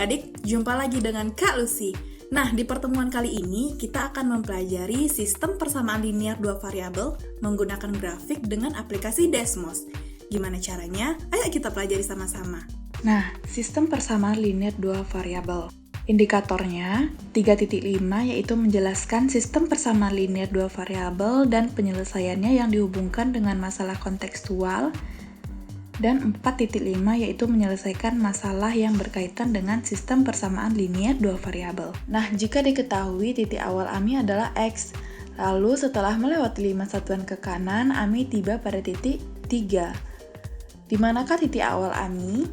adik-adik, jumpa lagi dengan Kak Lucy. Nah, di pertemuan kali ini kita akan mempelajari sistem persamaan linear dua variabel menggunakan grafik dengan aplikasi Desmos. Gimana caranya? Ayo kita pelajari sama-sama. Nah, sistem persamaan linear dua variabel. Indikatornya 3.5 yaitu menjelaskan sistem persamaan linear dua variabel dan penyelesaiannya yang dihubungkan dengan masalah kontekstual. Dan 4.5 yaitu menyelesaikan masalah yang berkaitan dengan sistem persamaan linear dua variabel. Nah, jika diketahui titik awal AMI adalah X, lalu setelah melewati 5 satuan ke kanan, AMI tiba pada titik 3. Di manakah titik awal AMI?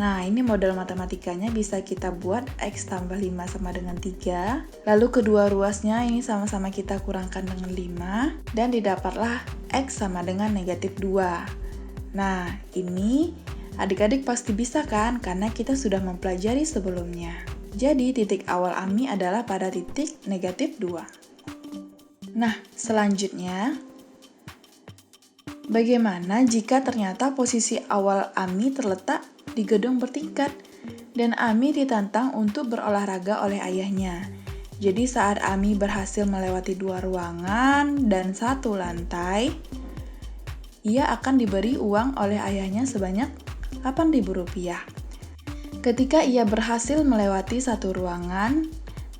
Nah, ini model matematikanya bisa kita buat X tambah 5 sama dengan 3. Lalu kedua ruasnya ini sama-sama kita kurangkan dengan 5. Dan didapatlah X sama dengan negatif 2. Nah, ini adik-adik pasti bisa kan? Karena kita sudah mempelajari sebelumnya. Jadi, titik awal AMI adalah pada titik negatif 2. Nah, selanjutnya, bagaimana jika ternyata posisi awal AMI terletak di gedung bertingkat dan AMI ditantang untuk berolahraga oleh ayahnya? Jadi, saat AMI berhasil melewati 2 ruangan dan 1 lantai, ia akan diberi uang oleh ayahnya sebanyak Rp8.000. Ketika ia berhasil melewati 1 ruangan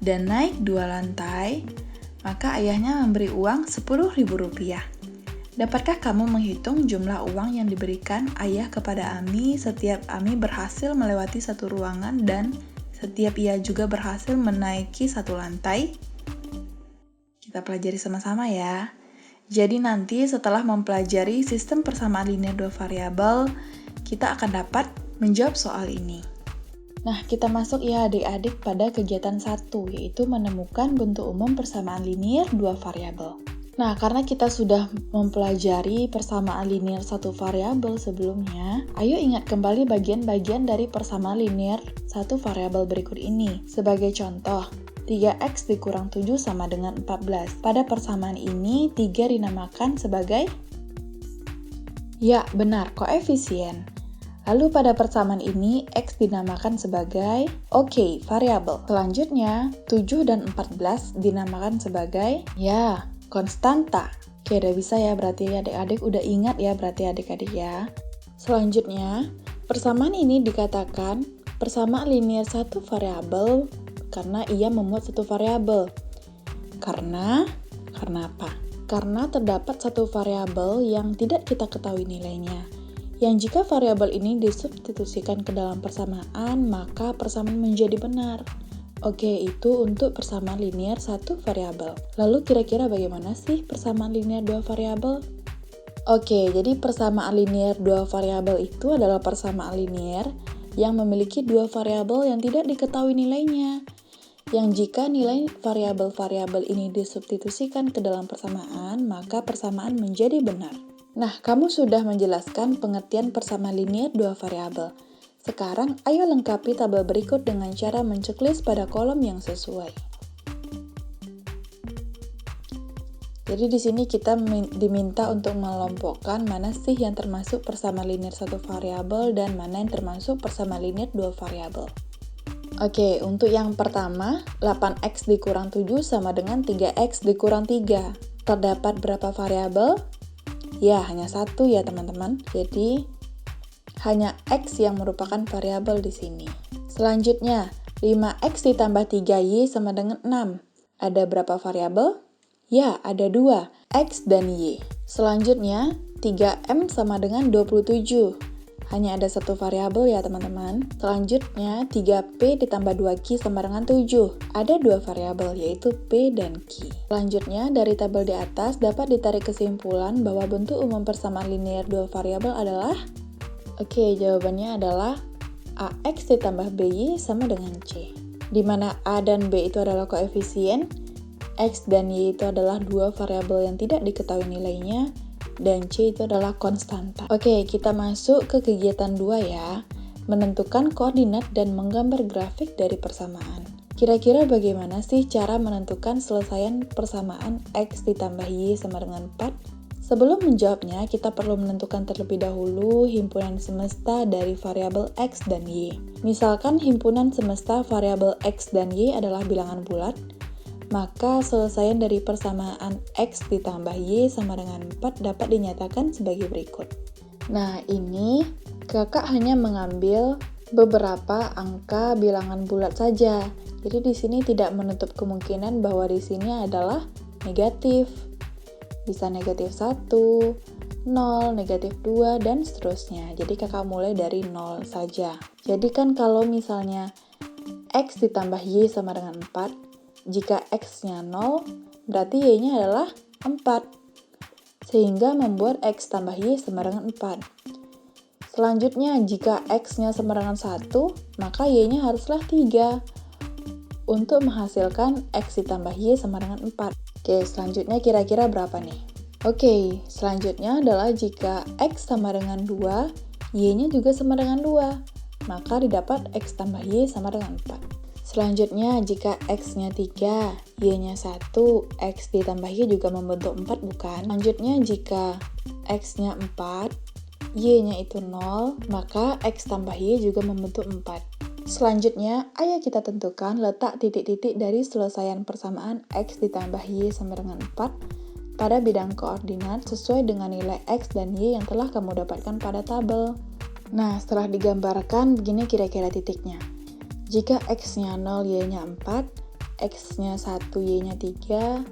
dan naik 2 lantai, maka ayahnya memberi uang Rp10.000. Dapatkah kamu menghitung jumlah uang yang diberikan ayah kepada AMI setiap AMI berhasil melewati 1 ruangan dan setiap ia juga berhasil menaiki 1 lantai? Kita pelajari sama-sama ya. Jadi nanti setelah mempelajari sistem persamaan linear dua variabel, kita akan dapat menjawab soal ini. Nah, kita masuk ya adik-adik pada kegiatan 1, yaitu menemukan bentuk umum persamaan linear dua variabel. Nah, karena kita sudah mempelajari persamaan linear satu variabel sebelumnya, ayo ingat kembali bagian-bagian dari persamaan linear satu variabel berikut ini. Sebagai contoh, 3x dikurang 7 sama dengan 14. Pada persamaan ini, 3 dinamakan sebagai? Ya, benar, koefisien. Lalu pada persamaan ini, x dinamakan sebagai? Oke, variabel. Selanjutnya, 7 dan 14 dinamakan sebagai? Ya, konstanta. Oke, udah bisa ya, berarti adik-adik udah ingat ya, berarti adik-adik ya. Selanjutnya, persamaan ini dikatakan persamaan linear satu variabel karena ia memuat satu variabel. Karena apa? Karena terdapat satu variabel yang tidak kita ketahui nilainya. Yang jika variabel ini disubstitusikan ke dalam persamaan, maka persamaan menjadi benar. Oke, itu untuk persamaan linear satu variabel. Lalu kira-kira bagaimana sih persamaan linear dua variabel? Oke, jadi persamaan linear dua variabel itu adalah persamaan linear yang memiliki dua variabel yang tidak diketahui nilainya. Yang jika nilai variabel-variabel ini disubstitusikan ke dalam persamaan, maka persamaan menjadi benar. Nah, kamu sudah menjelaskan pengertian persamaan linear dua variabel. Sekarang, ayo lengkapi tabel berikut dengan cara menceklis pada kolom yang sesuai. Jadi di sini kita diminta untuk mengelompokkan mana sih yang termasuk persamaan linear satu variabel dan mana yang termasuk persamaan linear dua variabel. Oke, untuk yang pertama, 8x dikurang 7 sama dengan 3x dikurang 3. Terdapat berapa variabel? Ya, hanya satu ya teman-teman. Jadi, hanya x yang merupakan variabel di sini. Selanjutnya, 5x ditambah 3y sama dengan 6. Ada berapa variabel? Ya, ada 2, x dan y. Selanjutnya, 3m sama dengan 27. Hanya ada satu variabel ya teman-teman. Selanjutnya, 3p ditambah 2q sama dengan 7. Ada 2 variabel yaitu p dan q. Selanjutnya, dari tabel di atas dapat ditarik kesimpulan bahwa bentuk umum persamaan linear dua variabel adalah? Oke, jawabannya adalah ax ditambah by sama dengan c. Di mana a dan b itu adalah koefisien, x dan y itu adalah dua variabel yang tidak diketahui nilainya, dan C itu adalah konstanta. Oke, kita masuk ke kegiatan 2 ya. Menentukan koordinat dan menggambar grafik dari persamaan. Kira-kira bagaimana sih cara menentukan selesaian persamaan X ditambah Y sama dengan 4 Sebelum menjawabnya, kita perlu menentukan terlebih dahulu himpunan semesta dari variabel X dan Y. Misalkan himpunan semesta variabel X dan Y adalah bilangan bulat, maka selesaian dari persamaan X ditambah Y sama dengan 4 dapat dinyatakan sebagai berikut. Nah, ini kakak hanya mengambil beberapa angka bilangan bulat saja. Jadi di sini tidak menutup kemungkinan bahwa di sini adalah negatif. Bisa negatif 1, 0, negatif 2, dan seterusnya. Jadi kakak mulai dari 0 saja. Jadi kan kalau misalnya X ditambah Y sama dengan 4, jika X-nya 0, berarti Y-nya adalah 4. Sehingga membuat X tambah Y sama dengan 4. Selanjutnya, jika X-nya sama dengan 1, maka Y-nya haruslah 3. Untuk menghasilkan X ditambah Y sama dengan 4. Oke, selanjutnya kira-kira berapa nih? Oke, selanjutnya adalah jika X sama dengan 2, Y-nya juga sama dengan 2. Maka didapat X tambah Y sama dengan 4. Selanjutnya, jika X-nya 3, Y-nya 1, X ditambah Y juga membentuk 4, bukan? Selanjutnya, jika X-nya 4, Y-nya itu 0, maka X tambah Y juga membentuk 4. Selanjutnya, ayo kita tentukan letak titik-titik dari selesaian persamaan X ditambah Y sama dengan 4 pada bidang koordinat sesuai dengan nilai X dan Y yang telah kamu dapatkan pada tabel. Nah, setelah digambarkan, begini kira-kira titiknya. Jika X-nya 0, Y-nya 4, X-nya 1, Y-nya 3,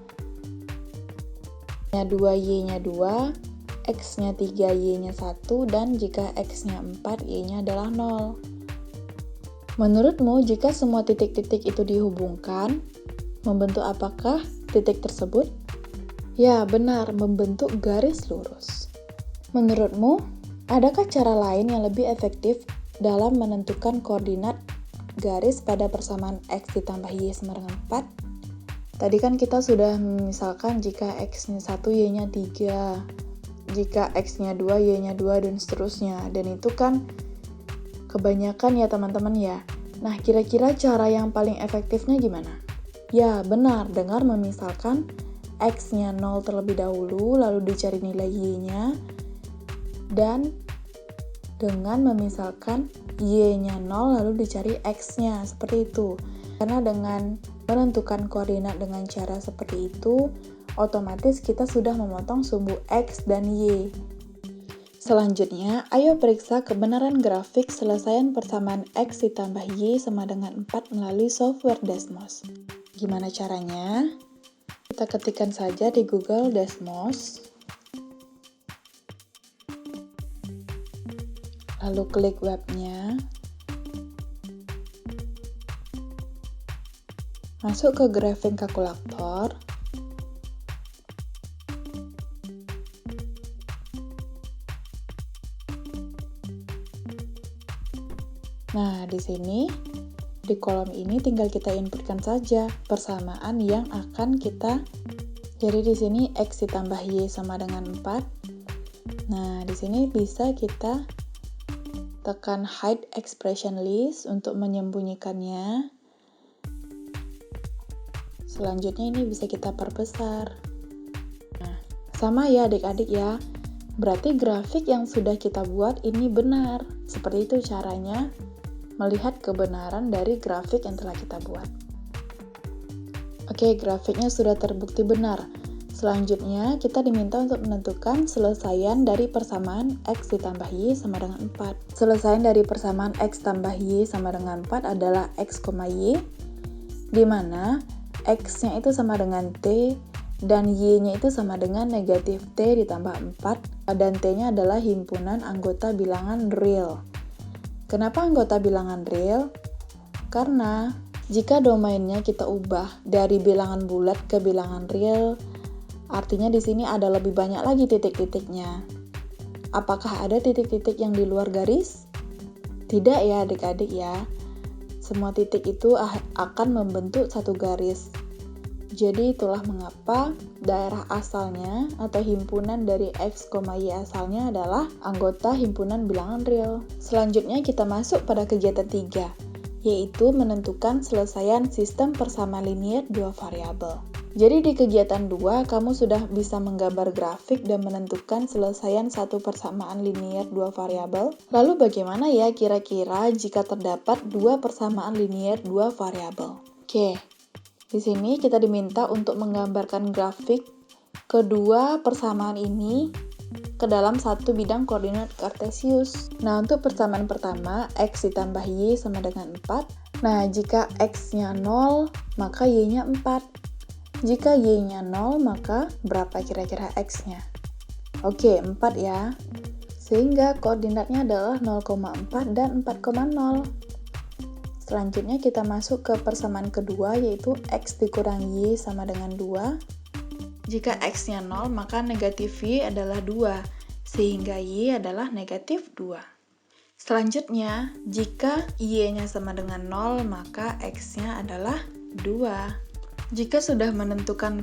X-nya 2, Y-nya 2, X-nya 3, Y-nya 1, dan jika X-nya 4, Y-nya adalah 0. Menurutmu, jika semua titik-titik itu dihubungkan, membentuk apakah titik tersebut? Ya, benar, membentuk garis lurus. Menurutmu, adakah cara lain yang lebih efektif dalam menentukan koordinat garis pada persamaan X ditambah Y sama dengan 4? Tadi kan kita sudah misalkan jika X-nya 1, Y-nya 3, jika X-nya 2, Y-nya 2, dan seterusnya. Dan itu kan kebanyakan ya teman-teman ya. Nah, kira-kira cara yang paling efektifnya gimana? Ya, benar, dengan memisalkan X-nya 0 terlebih dahulu, lalu dicari nilai Y-nya, dan dengan memisalkan Y-nya 0, lalu dicari X-nya, seperti itu. Karena dengan menentukan koordinat dengan cara seperti itu, otomatis kita sudah memotong sumbu X dan Y. Selanjutnya, ayo periksa kebenaran grafik selesaian persamaan X ditambah Y sama dengan 4 melalui software Desmos. Gimana caranya? Kita ketikkan saja di Google Desmos. Lalu klik webnya. Masuk ke grafik kalkulator. Nah, di sini, di kolom ini tinggal kita inputkan saja persamaan yang akan kita. Jadi di sini X ditambah Y sama dengan 4. Nah, di sini bisa kita tekan hide expression list untuk menyembunyikannya. Selanjutnya ini bisa kita perbesar. Nah, sama ya adik-adik ya. Berarti grafik yang sudah kita buat ini benar. Seperti itu caranya melihat kebenaran dari grafik yang telah kita buat. Oke, grafiknya sudah terbukti benar. Selanjutnya, kita diminta untuk menentukan selesaian dari persamaan X ditambah Y sama dengan 4. Selesaian dari persamaan X tambah Y sama dengan 4 adalah X, Y, di mana X-nya itu sama dengan T, dan Y-nya itu sama dengan negatif T ditambah 4, dan T-nya adalah himpunan anggota bilangan real. Kenapa anggota bilangan real? Karena jika domainnya kita ubah dari bilangan bulat ke bilangan real, artinya di sini ada lebih banyak lagi titik-titiknya. Apakah ada titik-titik yang di luar garis? Tidak ya adik-adik ya. Semua titik itu akan membentuk satu garis. Jadi itulah mengapa daerah asalnya atau himpunan dari X, Y asalnya adalah anggota himpunan bilangan real. Selanjutnya kita masuk pada kegiatan 3, yaitu menentukan selesaian sistem persamaan linear dua variabel. Jadi di kegiatan 2, kamu sudah bisa menggambar grafik dan menentukan selesaian satu persamaan linier dua variabel. Lalu bagaimana ya kira-kira jika terdapat dua persamaan linier dua variabel? Oke, di sini kita diminta untuk menggambarkan grafik kedua persamaan ini ke dalam satu bidang koordinat kartesius. Nah, untuk persamaan pertama, x ditambah y sama dengan 4. Nah, jika x-nya 0, maka y-nya 4. Jika y-nya 0, maka berapa kira-kira x-nya? Oke, 4 ya. Sehingga koordinatnya adalah 0,4 dan 4,0. Selanjutnya kita masuk ke persamaan kedua, yaitu x dikurang y sama dengan 2. Jika x-nya 0, maka negatif y adalah 2, sehingga y adalah negatif 2. Selanjutnya, jika y-nya sama dengan 0, maka x-nya adalah 2. Jika sudah menentukan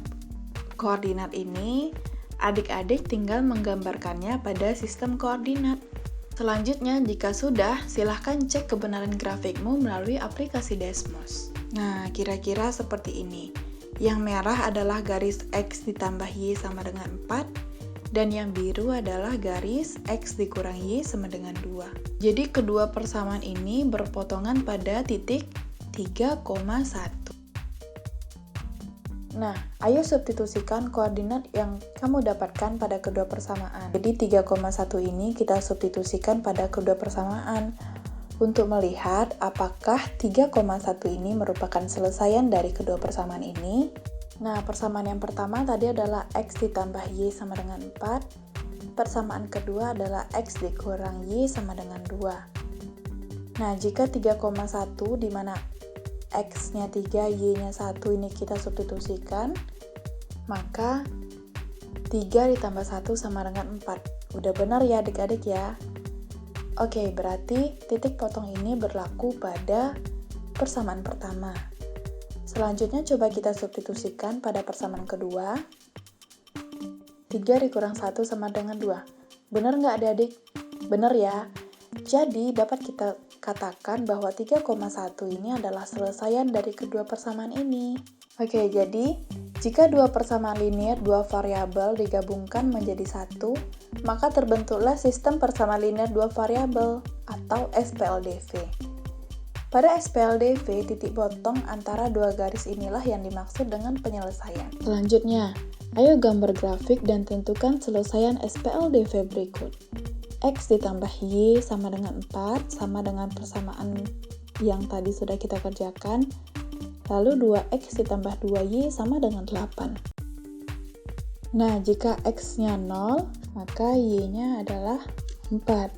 koordinat ini, adik-adik tinggal menggambarkannya pada sistem koordinat. Selanjutnya, jika sudah, silahkan cek kebenaran grafikmu melalui aplikasi Desmos. Nah, kira-kira seperti ini. Yang merah adalah garis x ditambah y sama dengan 4, dan yang biru adalah garis x dikurang y sama dengan 2. Jadi, kedua persamaan ini berpotongan pada titik 3,1. Nah, ayo substitusikan koordinat yang kamu dapatkan pada kedua persamaan. Jadi 3,1 ini kita substitusikan pada kedua persamaan untuk melihat apakah 3,1 ini merupakan selesaian dari kedua persamaan ini. Nah, persamaan yang pertama tadi adalah x ditambah y sama dengan 4. Persamaan kedua adalah x dikurang y sama dengan 2. Nah, jika 3,1 di mana x-nya 3, y-nya 1 ini kita substitusikan, maka 3 ditambah 1 sama dengan 4. Udah benar ya adik-adik ya? Oke, berarti titik potong ini berlaku pada persamaan pertama. Selanjutnya coba kita substitusikan pada persamaan kedua. 3 dikurang 1 sama dengan 2. Benar nggak adik-adik? Benar ya? Jadi, dapat kita katakan bahwa 3,1 ini adalah selesaian dari kedua persamaan ini. Oke, jadi jika dua persamaan linier dua variabel digabungkan menjadi satu, maka terbentuklah sistem persamaan linier dua variabel atau SPLDV. Pada SPLDV, titik potong antara dua garis inilah yang dimaksud dengan penyelesaian. Selanjutnya, ayo gambar grafik dan tentukan selesaian SPLDV berikut. X ditambah Y sama dengan 4, sama dengan persamaan yang tadi sudah kita kerjakan. Lalu 2X ditambah 2Y sama dengan 8. Nah, jika X-nya 0, maka Y-nya adalah 4.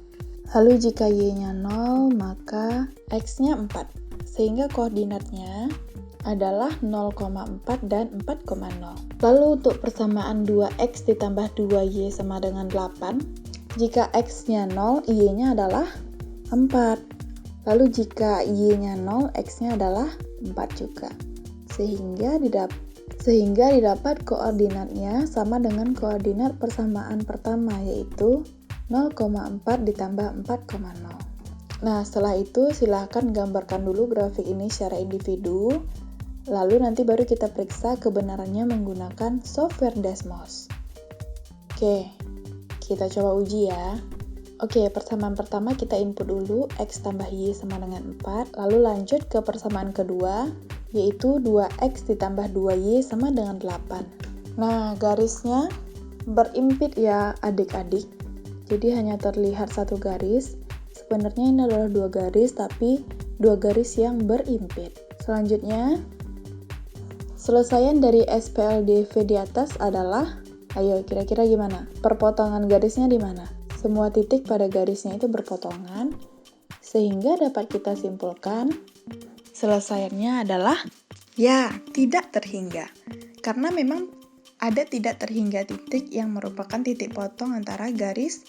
Lalu jika Y-nya 0, maka X-nya 4. Sehingga koordinatnya adalah 0,4 dan 4,0. Lalu untuk persamaan 2X ditambah 2Y sama dengan 8, jika X-nya 0, Y-nya adalah 4. Lalu jika Y-nya 0, X-nya adalah 4 juga. Sehingga didapat koordinatnya sama dengan koordinat persamaan pertama, yaitu 0,4 ditambah 4,0. Nah, setelah itu silahkan gambarkan dulu grafik ini secara individu, lalu nanti baru kita periksa kebenarannya menggunakan software Desmos. Oke. Kita coba uji ya. Oke, persamaan pertama kita input dulu x tambah y sama dengan 4, lalu lanjut ke persamaan kedua, yaitu 2x ditambah 2y sama dengan 8. Nah, garisnya berimpit ya adik-adik. Jadi hanya terlihat satu garis. Sebenarnya ini adalah dua garis, tapi dua garis yang berimpit. Selanjutnya, selesaian dari SPLDV di atas adalah, ayo, kira-kira gimana? Perpotongan garisnya di mana? Semua titik pada garisnya itu berpotongan, sehingga dapat kita simpulkan selesaiannya adalah ya, tidak terhingga. Karena memang ada tidak terhingga titik yang merupakan titik potong antara garis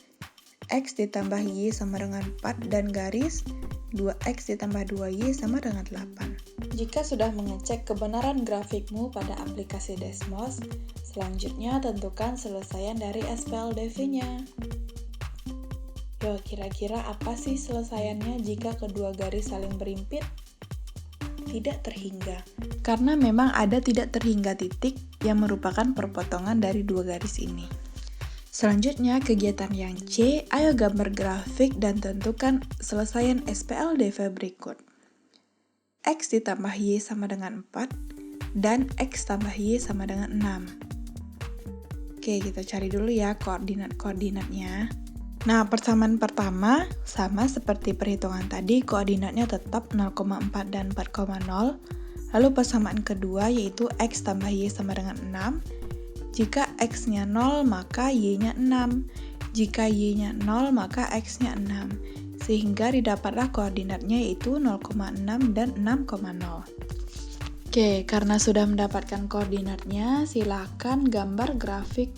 x ditambah y sama dengan 4 dan garis 2x ditambah 2y sama dengan 8. Jika sudah mengecek kebenaran grafikmu pada aplikasi Desmos, selanjutnya tentukan selesaian dari SPLDV-nya. Yo, kira-kira apa sih selesaiannya jika kedua garis saling berimpit? Tidak terhingga. Karena memang ada tidak terhingga titik yang merupakan perpotongan dari dua garis ini. Selanjutnya, kegiatan yang C, ayo gambar grafik dan tentukan selesaian SPLDV berikut. X ditambah Y sama dengan 4, dan X tambah Y sama dengan 6. Oke, kita cari dulu ya koordinat-koordinatnya. Nah, persamaan pertama sama seperti perhitungan tadi, koordinatnya tetap 0,4 dan 4,0. Lalu persamaan kedua yaitu X tambah Y sama dengan 6. Jika X-nya 0, maka Y-nya 6. Jika Y-nya 0, maka X-nya 6. Sehingga didapatlah koordinatnya yaitu 0,6 dan 6,0. Oke, karena sudah mendapatkan koordinatnya, silakan gambar grafik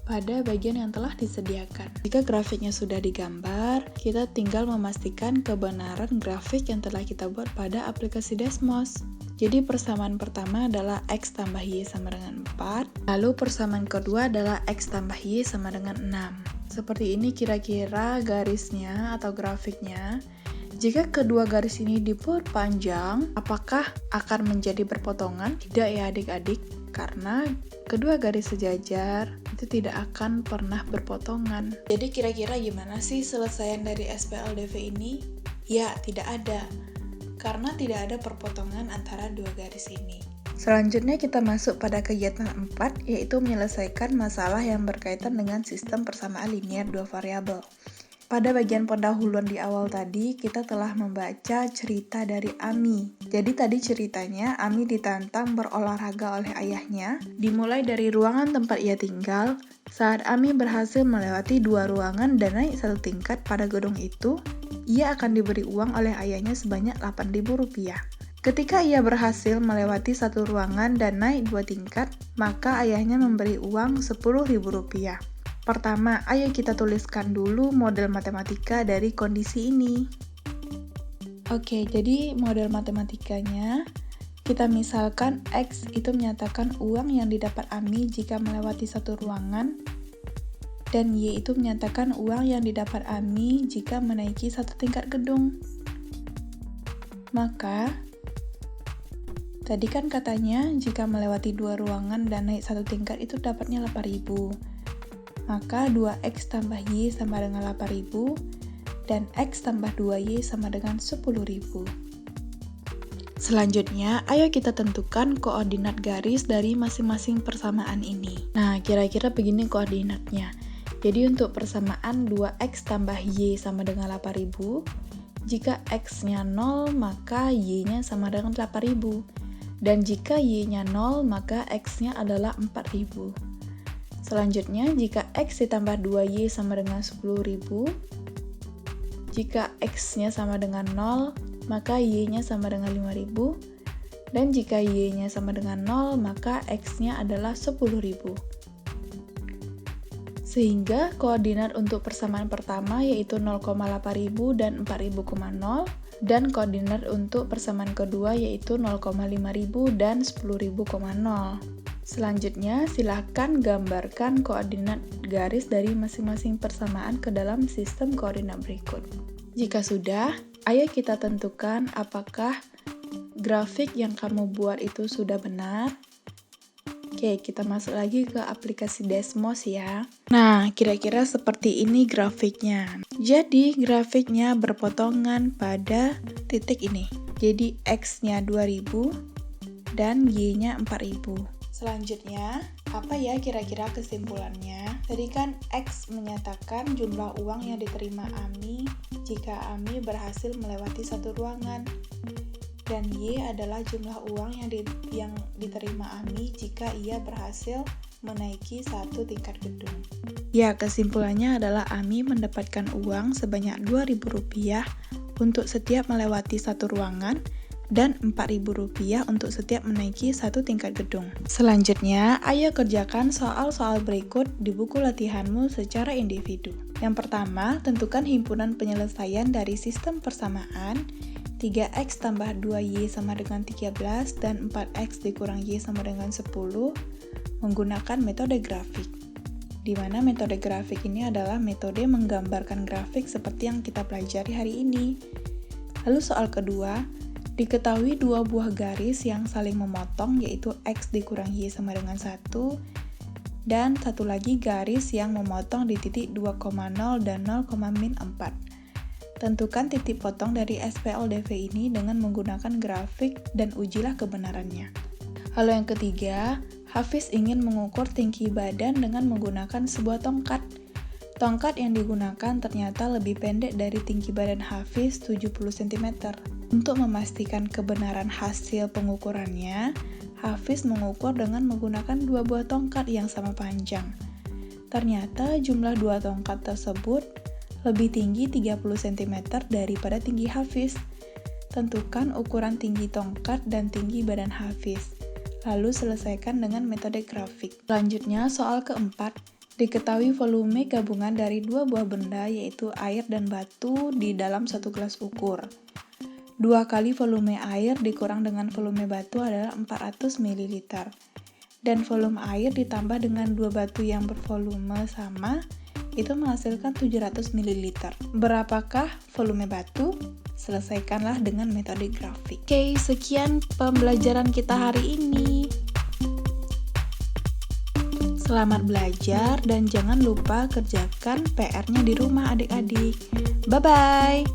pada bagian yang telah disediakan. Jika grafiknya sudah digambar, kita tinggal memastikan kebenaran grafik yang telah kita buat pada aplikasi Desmos. Jadi persamaan pertama adalah X tambah Y sama dengan 4, lalu persamaan kedua adalah X tambah Y sama dengan 6. Seperti ini kira-kira garisnya atau grafiknya. Jika kedua garis ini dibuat panjang, apakah akan menjadi berpotongan? Tidak ya adik-adik, karena kedua garis sejajar itu tidak akan pernah berpotongan. Jadi kira-kira gimana sih selesaian dari SPLDV ini? Ya, tidak ada, karena tidak ada perpotongan antara dua garis ini. Selanjutnya kita masuk pada kegiatan 4, yaitu menyelesaikan masalah yang berkaitan dengan sistem persamaan linear dua variabel. Pada bagian pendahuluan di awal tadi, kita telah membaca cerita dari Ami. Jadi tadi ceritanya, Ami ditantang berolahraga oleh ayahnya, dimulai dari ruangan tempat ia tinggal. Saat Ami berhasil melewati 2 ruangan dan naik 1 tingkat pada gedung itu, ia akan diberi uang oleh ayahnya sebanyak Rp8.000. Ketika ia berhasil melewati 1 ruangan dan naik 2 tingkat, maka ayahnya memberi uang Rp10.000. Pertama, ayo kita tuliskan dulu model matematika dari kondisi ini. Oke, jadi model matematikanya, kita misalkan X itu menyatakan uang yang didapat Ami jika melewati 1 ruangan, dan Y itu menyatakan uang yang didapat Ami jika menaiki 1 tingkat gedung. Maka, tadi kan katanya jika melewati 2 ruangan dan naik 1 tingkat itu dapatnya 8.000. Maka 2X tambah Y sama dengan 8.000, dan X tambah 2Y sama dengan 10.000. Selanjutnya, ayo kita tentukan koordinat garis dari masing-masing persamaan ini. Nah, kira-kira begini koordinatnya. Jadi untuk persamaan 2X tambah Y sama dengan 8.000, jika X-nya 0, maka Y-nya sama dengan 8.000. Dan jika Y-nya 0, maka X-nya adalah 4.000. Selanjutnya, jika X ditambah 2Y sama dengan 10.000, jika X-nya sama dengan 0, maka Y-nya sama dengan 5.000, dan jika Y-nya sama dengan 0, maka X-nya adalah 10.000. Sehingga koordinat untuk persamaan pertama yaitu 0,8.000 dan 4.000,0, dan koordinat untuk persamaan kedua yaitu 0,5.000 dan 10.000,0. Selanjutnya, silakan gambarkan koordinat garis dari masing-masing persamaan ke dalam sistem koordinat berikut. Jika sudah, ayo kita tentukan apakah grafik yang kamu buat itu sudah benar. Oke, kita masuk lagi ke aplikasi Desmos ya. Nah, kira-kira seperti ini grafiknya. Jadi, grafiknya berpotongan pada titik ini. Jadi, X-nya 2.000 dan Y-nya 4.000. Selanjutnya, apa ya kira-kira kesimpulannya? Tadi kan X menyatakan jumlah uang yang diterima Ami jika Ami berhasil melewati 1 ruangan. Dan Y adalah jumlah uang yang diterima Ami jika ia berhasil menaiki 1 tingkat gedung. Ya, kesimpulannya adalah Ami mendapatkan uang sebanyak Rp2.000 untuk setiap melewati 1 ruangan, dan Rp4.000 untuk setiap menaiki 1 tingkat gedung. Selanjutnya, ayo kerjakan soal-soal berikut di buku latihanmu secara individu. Yang pertama, tentukan himpunan penyelesaian dari sistem persamaan 3X tambah 2Y sama dengan 13 dan 4X dikurang Y sama dengan 10 menggunakan metode grafik. Di mana metode grafik ini adalah metode menggambarkan grafik seperti yang kita pelajari hari ini. Lalu soal kedua, Diketahui dua buah garis yang saling memotong yaitu X dikurang Y sama dengan 1, dan satu lagi garis yang memotong di titik 2,0 dan 0,-4. Tentukan titik potong dari SPLDV ini dengan menggunakan grafik dan ujilah kebenarannya. Lalu yang ketiga, Hafiz ingin mengukur tinggi badan dengan menggunakan sebuah tongkat. Tongkat yang digunakan ternyata lebih pendek dari tinggi badan Hafiz 70 cm. Untuk memastikan kebenaran hasil pengukurannya, Hafiz mengukur dengan menggunakan dua buah tongkat yang sama panjang. Ternyata jumlah dua tongkat tersebut lebih tinggi 30 cm daripada tinggi Hafiz. Tentukan ukuran tinggi tongkat dan tinggi badan Hafiz. Lalu selesaikan dengan metode grafik. Selanjutnya, soal keempat. Diketahui volume gabungan dari dua buah benda yaitu air dan batu di dalam satu gelas ukur. 2 kali volume air dikurang dengan volume batu adalah 400 ml. Dan volume air ditambah dengan dua batu yang bervolume sama, itu menghasilkan 700 ml. Berapakah volume batu? Selesaikanlah dengan metode grafik. Oke, sekian pembelajaran kita hari ini. Selamat belajar dan jangan lupa kerjakan PR-nya di rumah adik-adik. Bye-bye!